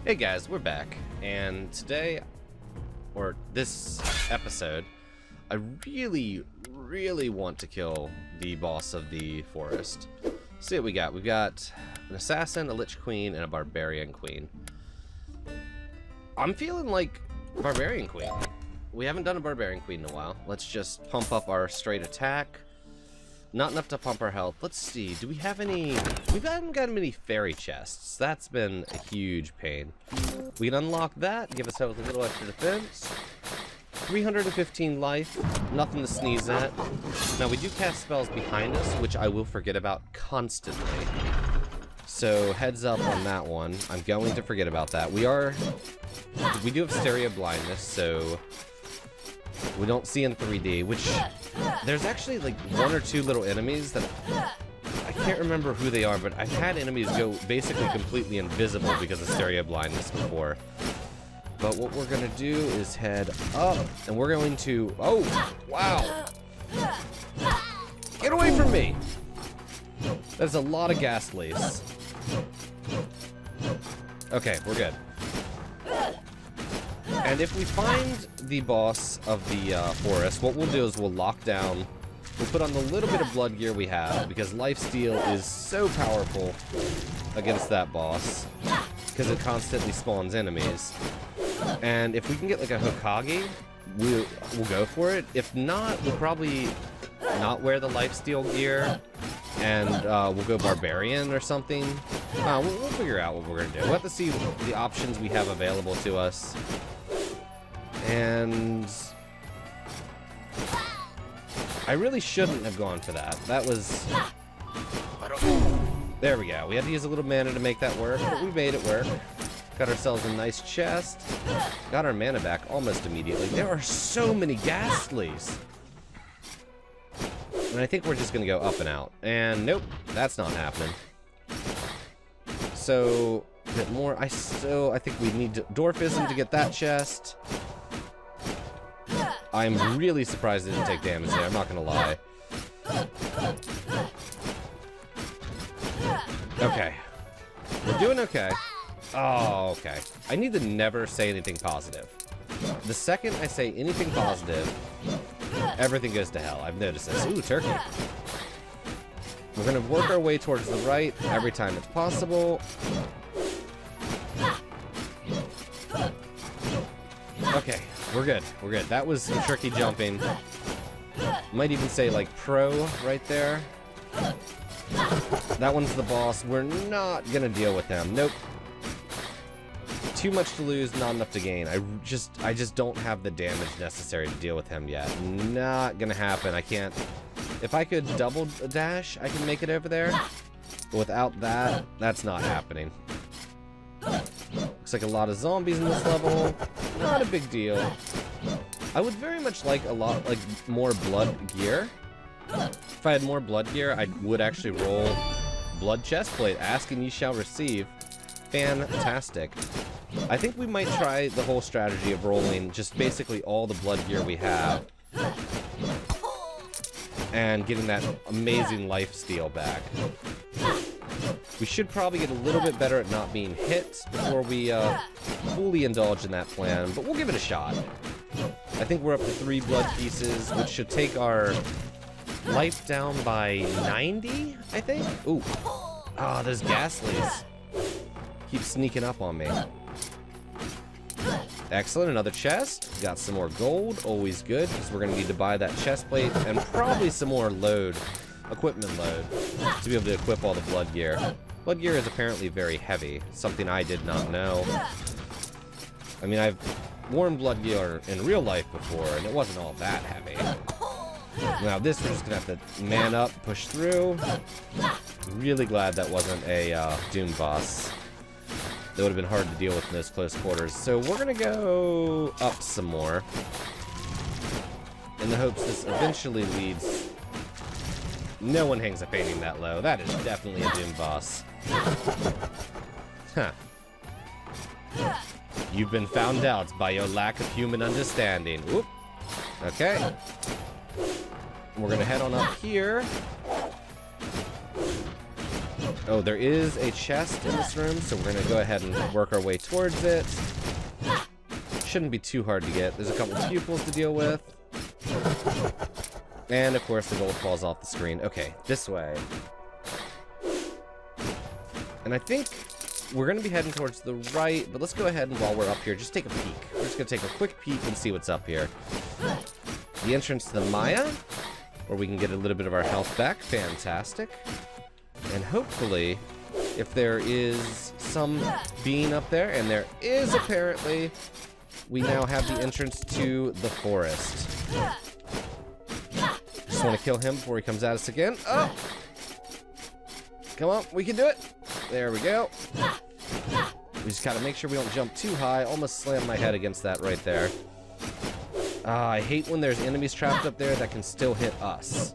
Hey guys, we're back, and today, or this episode, I really want to kill the boss of the forest. Let's see what we got. We've got an assassin, a lich queen, and a barbarian queen. I'm feeling like barbarian queen. We haven't done a barbarian queen in a while. Let's just pump up our straight attack. Not enough to pump our health. Let's see, do we have any... We haven't got many fairy chests. That's been a huge pain. We can unlock that, give ourselves a little extra defense. 315 life, nothing to sneeze at. Now we do cast spells behind us, which I will forget about constantly. So heads up on that one. I'm going to forget about that. We do have stereo blindness, so we don't see in 3D, which there's actually like one or two little enemies that I can't remember who they are, but I've had enemies go basically completely invisible because of stereo blindness before. But what we're gonna do is head up, and we're going to... Oh, wow! Get away from me! That's a lot of ghastlies. Okay, we're good. And if we find the boss of the forest, what we'll do is we'll lock down, we'll put on the little bit of blood gear we have, because lifesteal is so powerful against that boss, because it constantly spawns enemies. And if we can get like a Hokage, we'll go for it. If not, we'll probably not wear the lifesteal gear, and we'll go barbarian or something. We'll figure out what we're gonna do. We'll have to see the options we have available to us. And I really shouldn't have gone for that. That was... There we go. We had to use a little mana to make that work, but we made it work. Got ourselves a nice chest. Got our mana back almost immediately. There are so many ghastlies. And I think we're just gonna go up and out. And nope, that's not happening. So, a bit more. I think we need Dwarfism to get that chest. I'm really surprised it didn't take damage there, I'm not gonna lie. Okay. We're doing okay. Oh, okay. I need to never say anything positive. The second I say anything positive, everything goes to hell. I've noticed this. Ooh, turkey. We're gonna work our way towards the right every time it's possible. Okay, we're good. We're good. That was some tricky jumping. Might even say like pro right there. That one's the boss. We're not gonna deal with him. Nope. Too much to lose, not enough to gain. I just don't have the damage necessary to deal with him yet. Not gonna happen. I can't. If I could double dash, I can make it over there. But without that, that's not happening. Looks like a lot of zombies in this level. Not a big deal. I would very much like more blood gear. If I had more blood gear, I would actually roll blood chestplate. Ask and ye shall receive. Fantastic. I think we might try the whole strategy of rolling just basically all the blood gear we have and getting that amazing lifesteal back. We should probably get a little bit better at not being hit before we fully indulge in that plan, but we'll give it a shot. I think we're up to 3 blood pieces, which should take our life down by 90, I think? Ooh. Ah, those ghastlies keep sneaking up on me. Excellent, another chest. Got some more gold, always good, because we're going to need to buy that chest plate and probably some more equipment load, to be able to equip all the blood gear. Blood gear is apparently very heavy, something I did not know. I mean, I've worn blood gear in real life before, and it wasn't all that heavy. Now this, we're just going to have to man up, push through. Really glad that wasn't a Doom boss. That would have been hard to deal with in those close quarters. So we're going to go up some more, in the hopes this eventually leads... No one hangs a painting that low. That is definitely a Doom boss. Huh. You've been found out by your lack of human understanding. Whoop. Okay. We're gonna head on up here. Oh, there is a chest in this room, so we're gonna go ahead and work our way towards it. Shouldn't be too hard to get. There's a couple pupils to deal with. And, of course, the gold falls off the screen. Okay, this way. And I think we're going to be heading towards the right, but let's go ahead and while we're up here, just take a peek. We're just going to take a quick peek and see what's up here. The entrance to the Maya, where we can get a little bit of our health back. Fantastic. And hopefully, if there is some being up there, and there is apparently, we now have the entrance to the forest. Just want to kill him before he comes at us again. Oh! Come on, we can do it. There we go. We just gotta make sure we don't jump too high. Almost slammed my head against that right there. I hate when there's enemies trapped up there that can still hit us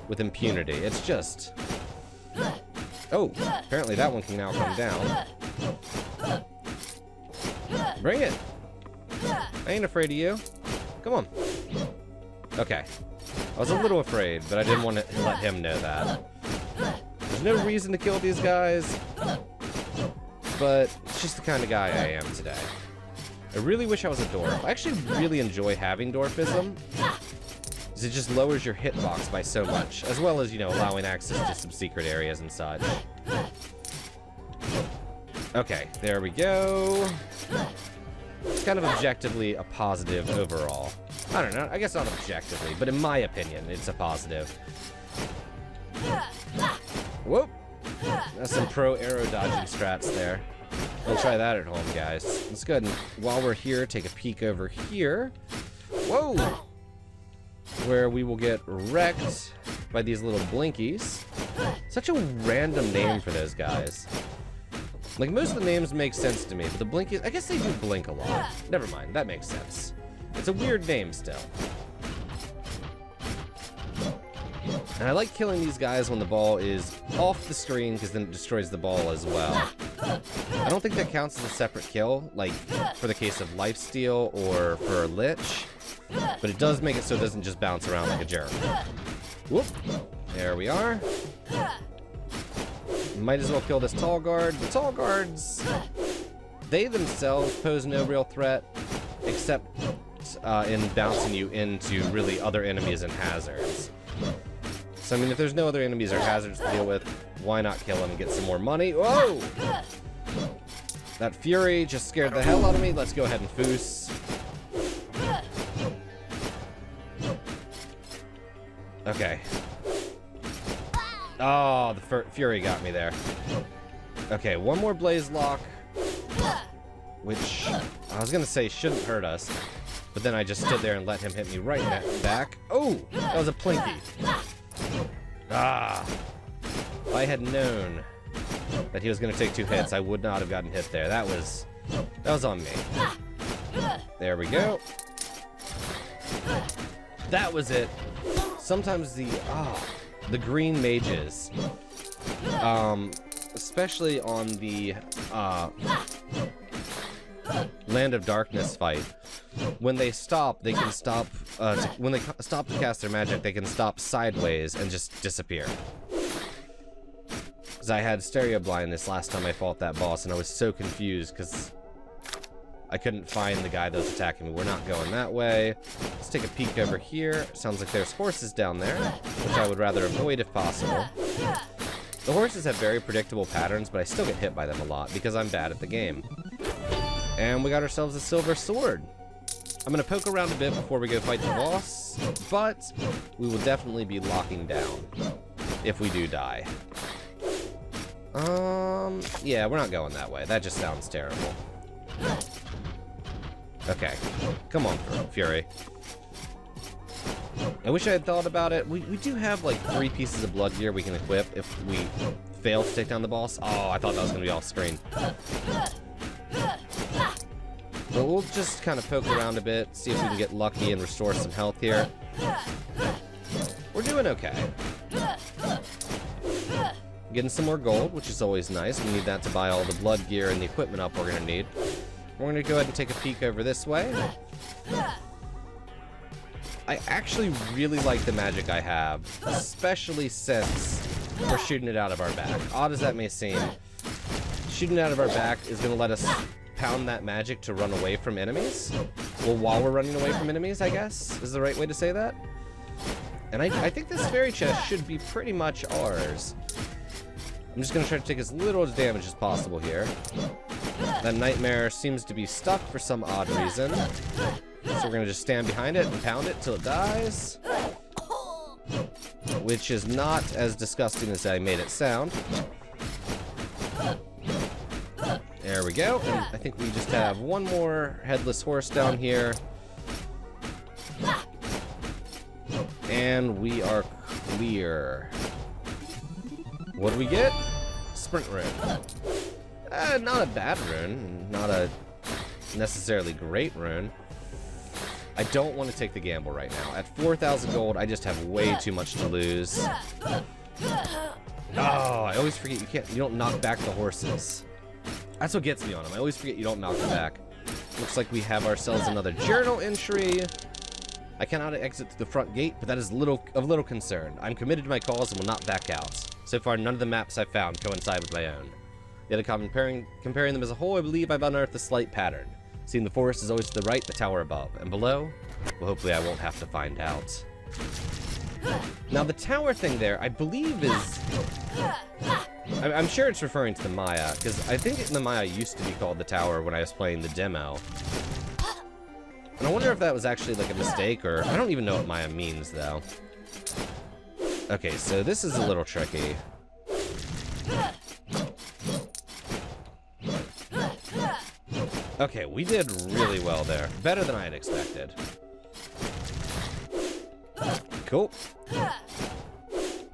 with impunity. It's just... Oh, apparently that one can now come down. Bring it. I ain't afraid of you. Come on. Okay. I was a little afraid, but I didn't want to let him know that. There's no reason to kill these guys, but it's just the kind of guy I am today. I really wish I was a dwarf. I actually really enjoy having dwarfism, because it just lowers your hitbox by so much, as well as, you know, allowing access to some secret areas and such. Okay, there we go. It's kind of objectively a positive overall. I don't know, I guess not objectively, but in my opinion, it's a positive. Whoop! That's some pro arrow dodging strats there. We'll try that at home, guys. Let's go ahead and, while we're here, take a peek over here. Whoa! Where we will get wrecked by these little blinkies. Such a random name for those guys. Like, most of the names make sense to me, but the blinkies, I guess they do blink a lot. Never mind, that makes sense. It's a weird name still. And I like killing these guys when the ball is off the screen, because then it destroys the ball as well. I don't think that counts as a separate kill, like for the case of lifesteal or for Lich, but it does make it so it doesn't just bounce around like a jerk. Whoop! There we are. Might as well kill this tall guard. The tall guards, they themselves pose no real threat, except in bouncing you into really other enemies and hazards. So, I mean, if there's no other enemies or hazards to deal with, why not kill him and get some more money? Whoa! That fury just scared the hell out of me. Let's go ahead and foos. Okay. Oh, the fury got me there. Okay, one more blaze lock, which I was gonna say shouldn't hurt us, but then I just stood there and let him hit me right in the back. Oh, that was a plinky. Ah, if I had known that he was gonna take 2 hits, I would not have gotten hit there. That was on me. There we go. That was it. Sometimes the green mages, especially on the Land of Darkness fight, when they stop, they can stop. When they stop to cast their magic, they can stop sideways and just disappear. Because I had stereo blindness last time I fought that boss, and I was so confused because I couldn't find the guy that was attacking me. We're not going that way. Let's take a peek over here. Sounds like there's horses down there, which I would rather avoid if possible. The horses have very predictable patterns, but I still get hit by them a lot because I'm bad at the game. And we got ourselves a silver sword. I'm going to poke around a bit before we go fight the boss, but we will definitely be locking down if we do die. Yeah, we're not going that way. That just sounds terrible. Okay, come on, Fury. I wish I had thought about it. We do have like 3 pieces of blood gear we can equip if we fail to take down the boss. Oh, I thought that was going to be off screen. But we'll just kind of poke around a bit, see if we can get lucky and restore some health here. We're doing okay. Getting some more gold, which is always nice. We need that to buy all the blood gear and the equipment up we're going to need. We're going to go ahead and take a peek over this way. I actually really like the magic I have, especially since we're shooting it out of our back. Odd as that may seem, shooting it out of our back is going to let us pound that magic to run away from enemies. Well, while we're running away from enemies, I guess, is the right way to say that. And I think this fairy chest should be pretty much ours. I'm just going to try to take as little damage as possible here. That nightmare seems to be stuck for some odd reason. So we're going to just stand behind it and pound it till it dies. Which is not as disgusting as I made it sound. There we go. And I think we just have one more headless horse down here. And we are clear. What do we get? Sprint rune. Not a bad rune. Not a necessarily great rune. I don't want to take the gamble right now. At 4,000 gold, I just have way too much to lose. Oh, I always forget you don't knock back the horses. That's what gets me on them. I always forget you don't knock them back. Looks like we have ourselves another journal entry. I cannot exit through the front gate, but that is of little concern. I'm committed to my cause and will not back out. So far, none of the maps I've found coincide with my own. Yet, comparing them as a whole, I believe I've unearthed a slight pattern. Seeing the forest is always to the right, the tower above. And below? Well, hopefully I won't have to find out. Now, the tower thing there, I believe is... I'm sure it's referring to the Maya, because I think the Maya used to be called the tower when I was playing the demo. And I wonder if that was actually like a mistake, or... I don't even know what Maya means, though. Okay, so this is a little tricky. Okay, we did really well there. Better than I had expected. Cool.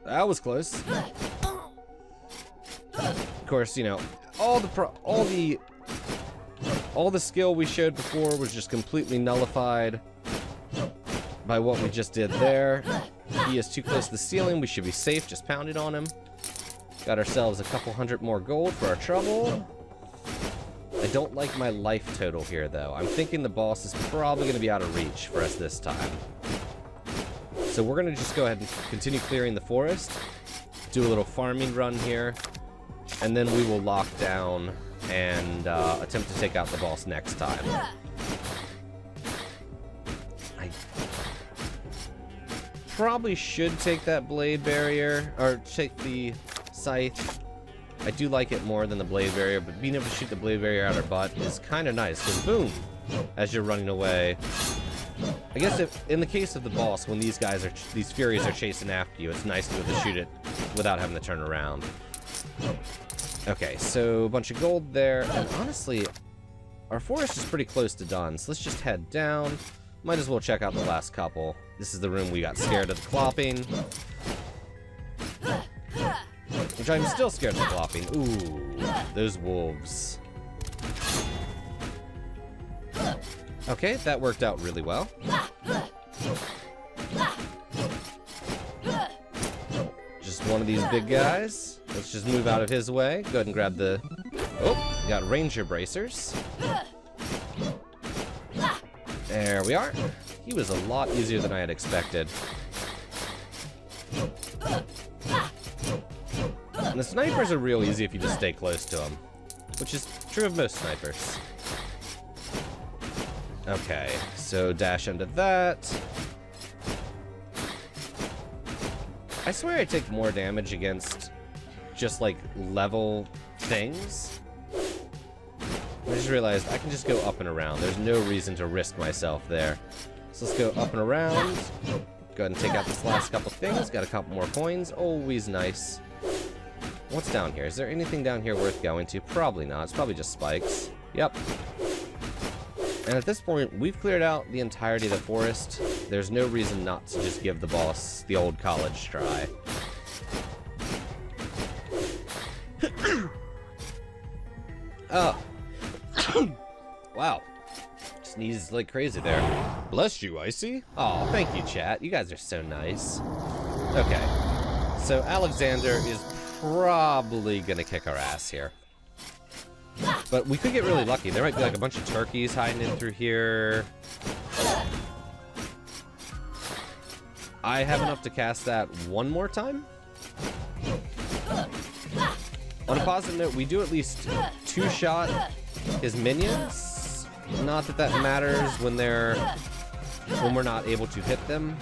That was close. Of course, you know, all the skill we showed before was just completely nullified by what we just did there. He is too close to the ceiling. We should be safe. Just pounded on him. Got ourselves a couple hundred more gold for our trouble. I don't like my life total here, though. I'm thinking the boss is probably going to be out of reach for us this time. So we're going to just go ahead and continue clearing the forest, do a little farming run here, and then we will lock down and attempt to take out the boss next time. I probably should take that blade barrier, or take the scythe. I do like it more than the blade barrier, but being able to shoot the blade barrier out our butt is kind of nice, because boom, as you're running away. I guess if, in the case of the boss, when these furies are chasing after you, it's nice to be able to shoot it without having to turn around. Okay, so a bunch of gold there, and honestly, our forest is pretty close to done, so let's just head down. Might as well check out the last couple. This is the room we got scared of the clopping. Which I'm still scared of the clopping. Ooh, those wolves. Okay, that worked out really well. Just one of these big guys. Let's just move out of his way. Go ahead and grab the... Oh, we got ranger bracers. There we are. He was a lot easier than I had expected. And the snipers are real easy if you just stay close to them, which is true of most snipers. Okay, so dash into that. I swear I take more damage against just like level things. I just realized I can just go up and around. There's no reason to risk myself there. So let's go up and around. Go ahead and take out this last couple things. Got a couple more coins. Always nice. What's down here? Is there anything down here worth going to? Probably not. It's probably just spikes. Yep. And at this point, we've cleared out the entirety of the forest. There's no reason not to just give the boss the old college try. Oh. Wow. Sneezed like crazy there. Bless you, Icy. Oh, thank you, chat. You guys are so nice. Okay. So Alexander is probably gonna kick our ass here. But we could get really lucky. There might be like a bunch of turkeys hiding in through here. I have enough to cast that one more time. On a positive note, we do at least two-shot his minions. Not that that matters when we're not able to hit them.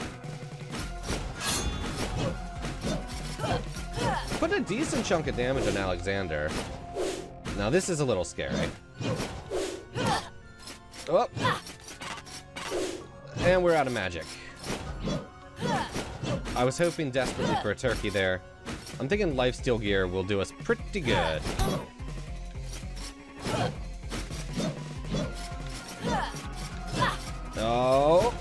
Put a decent chunk of damage on Alexander. Now this is a little scary. Oh. And we're out of magic. I was hoping desperately for a turkey there. I'm thinking lifesteal gear will do us pretty good. Oh.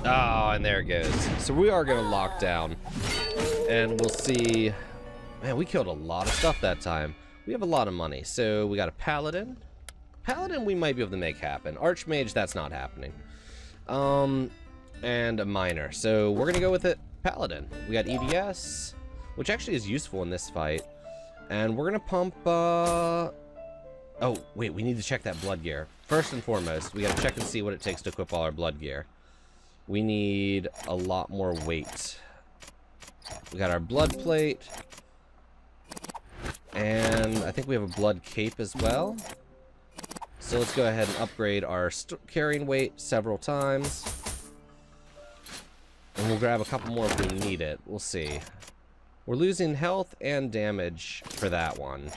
Oh, and there it goes. So we are going to lock down. And we'll see. Man, we killed a lot of stuff that time. We have a lot of money. So we got a paladin. Paladin we might be able to make happen. Archmage, that's not happening. And a miner. So we're going to go with it. Paladin. We got EDS, which actually is useful in this fight. And we're going to pump... Oh, wait, we need to check that blood gear. First and foremost, we got to check and see what it takes to equip all our blood gear. We need a lot more weight. We got our blood plate. And I think we have a blood cape as well. So let's go ahead and upgrade our carrying weight several times. And we'll grab a couple more if we need it. We'll see. We're losing health and damage for that one.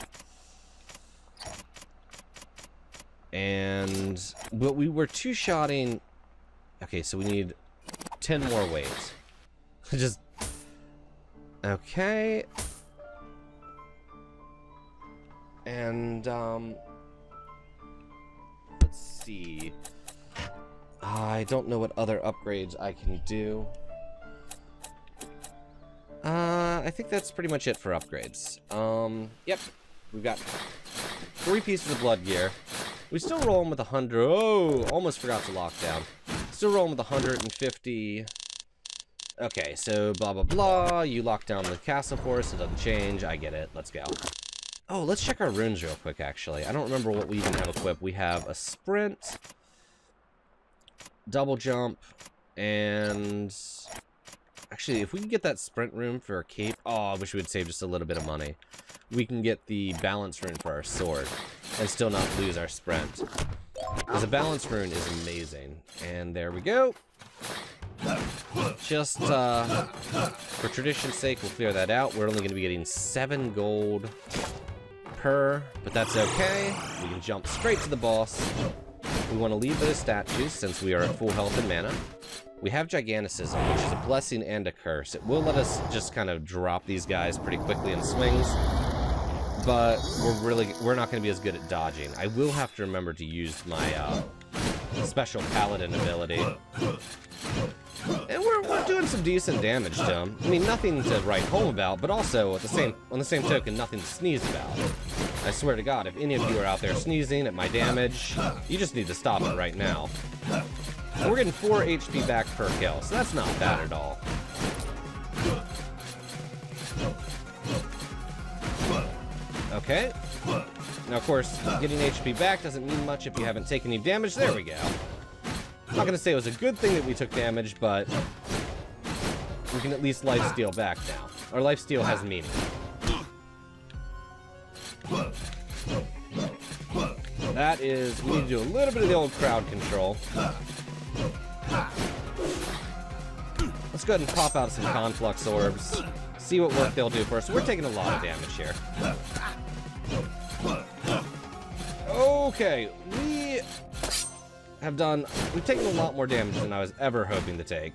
But we were two-shotting... Okay, so we need 10 more weight. Just... Okay. And, let's see. I don't know what other upgrades I can do. I think that's pretty much it for upgrades. Yep. We've got 3 pieces of blood gear. We still rolling with 100. Oh, almost forgot to lock down. Still rolling with 150. Okay, so blah, blah, blah. You lock down the castle for us. It doesn't change. I get it. Let's go. Oh, let's check our runes real quick, actually. I don't remember what we even have equipped. We have a sprint, double jump, and... Actually, if we can get that sprint rune for our cape... Oh, I wish we would save just a little bit of money. We can get the balance rune for our sword and still not lose our sprint. Because the balance rune is amazing. And there we go. Just for tradition's sake, we'll clear that out. We're only going to be getting 7 gold per, but that's okay. We can jump straight to the boss. We want to leave those statues since we are at full health and mana. We have Giganticism, which is a blessing and a curse. It will let us just kind of drop these guys pretty quickly in swings, but we're not going to be as good at dodging. I will have to remember to use my special paladin ability. And we're doing some decent damage to him. I mean, nothing to write home about, but also on the same token, nothing to sneeze about. I swear to God, if any of you are out there sneezing at my damage, you just need to stop it right now. We're getting 4 HP back per kill, so that's not bad at all. Okay. Now, of course, getting HP back doesn't mean much if you haven't taken any damage. There we go. I'm not going to say it was a good thing that we took damage, but we can at least lifesteal back now. Our lifesteal has meaning. That is, we need to do a little bit of the old crowd control. Let's go ahead and pop out some conflux orbs. See what work they'll do for us. We're taking a lot of damage here. Okay, we've taken a lot more damage than I was ever hoping to take.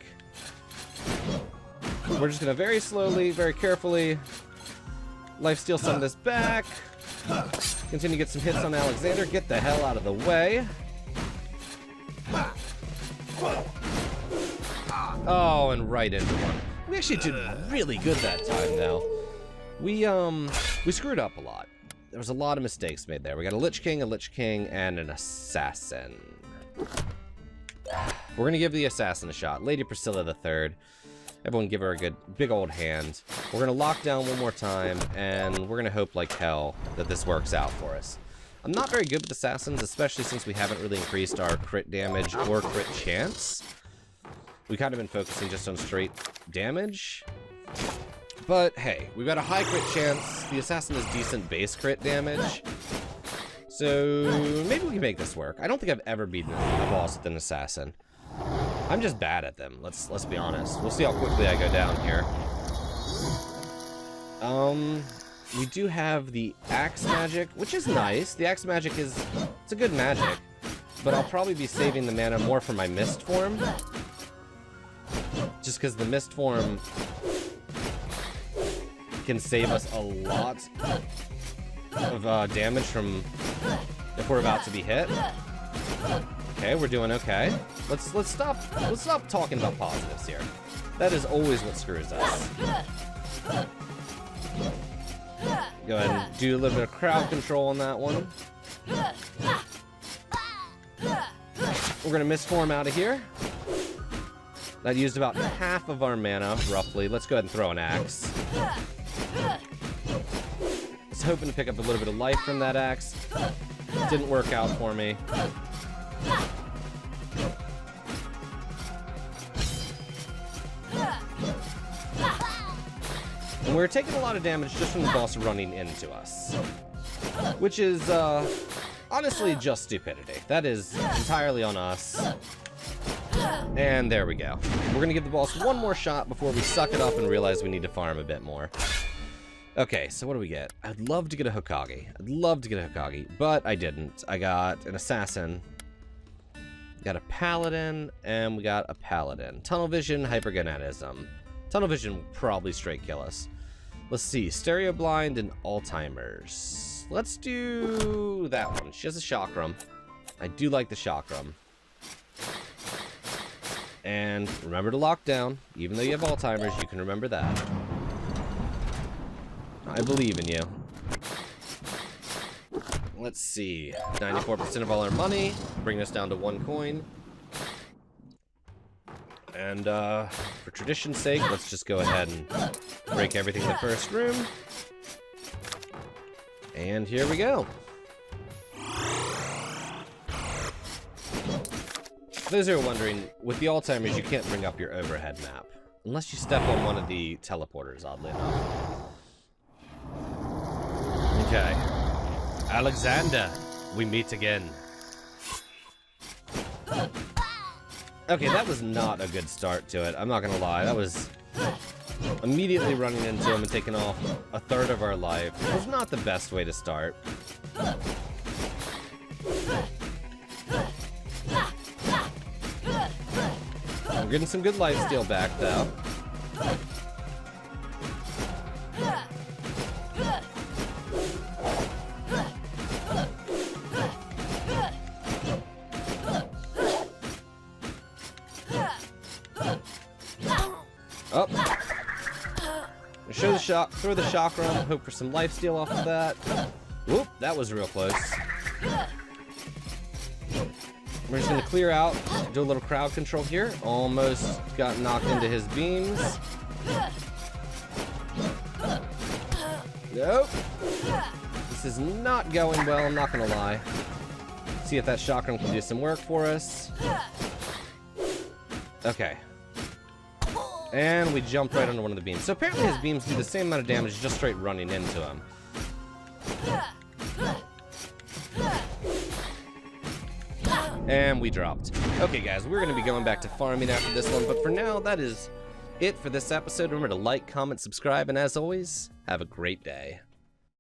We're just gonna very slowly, very carefully lifesteal some of this back. Continue to get some hits on Alexander. Get the hell out of the way. Oh, and right into one. We actually did really good that time, though. We screwed up a lot. There was a lot of mistakes made there. We got a Lich King, and an Assassin. We're gonna give the Assassin a shot. Lady Priscilla III. Everyone give her a good, big old hand. We're gonna lock down one more time, and we're gonna hope like hell that this works out for us. I'm not very good with Assassins, especially since we haven't really increased our crit damage or crit chance. we kind of been focusing just on straight damage. But hey, we've got a high crit chance. The assassin is decent base crit damage. So maybe we can make this work. I don't think I've ever beaten a boss with an assassin. I'm just bad at them. Let's be honest. We'll see how quickly I go down here. We do have the axe magic, which is nice. The axe magic it's a good magic, but I'll probably be saving the mana more for my mist form. Just because the mist form can save us a lot of damage from if we're about to be hit. Okay, we're doing okay. Let's stop talking about positives here. That is always what screws us. Go ahead and do a little bit of crowd control on that one. We're gonna misform out of here. That used about half of our mana, roughly. Let's go ahead and throw an axe. I was hoping to pick up a little bit of life from that axe. Didn't work out for me. And we're taking a lot of damage just from the boss running into us. Which is, honestly just stupidity. That is entirely on us. And there we go. We're gonna give the boss one more shot before we suck it up and realize we need to farm a bit more. Okay, so what do we get? I'd love to get a Hokage. I'd love to get a Hokage, but I didn't. I got an assassin. Got a paladin, and we got a paladin. Tunnel vision, hypergonatism. Tunnel vision will probably straight kill us. Let's see, stereo blind and Alzheimer's. Let's do that one. She has a chakram. I do like the chakram. And remember to lock down. Even though you have Alzheimer's, you can remember that. I believe in you. Let's see. 94% of all our money. Bring us down to 1 coin. And for tradition's sake, let's just go ahead and break everything in the first room. And here we go. For those who are wondering, with the Alzheimer's, you can't bring up your overhead map. Unless you step on one of the teleporters, oddly enough. Okay. Alexander, we meet again. Okay, that was not a good start to it. I'm not gonna lie. That was immediately running into him and taking off a third of our life. It was not the best way to start. We're getting some good lifesteal back, though. Up. Throw the chakram, hope for some lifesteal off of that. Whoop, that was real close. We're just gonna clear out, do a little crowd control here. Almost got knocked into his beams. Nope. This is not going well, I'm not gonna lie. See if that chakram can do some work for us. Okay. And we jumped right under one of the beams. So apparently his beams do the same amount of damage just straight running into him. And we dropped. Okay guys, we're going to be going back to farming after this one, but for now, that is it for this episode. Remember to like, comment, subscribe, and as always, have a great day.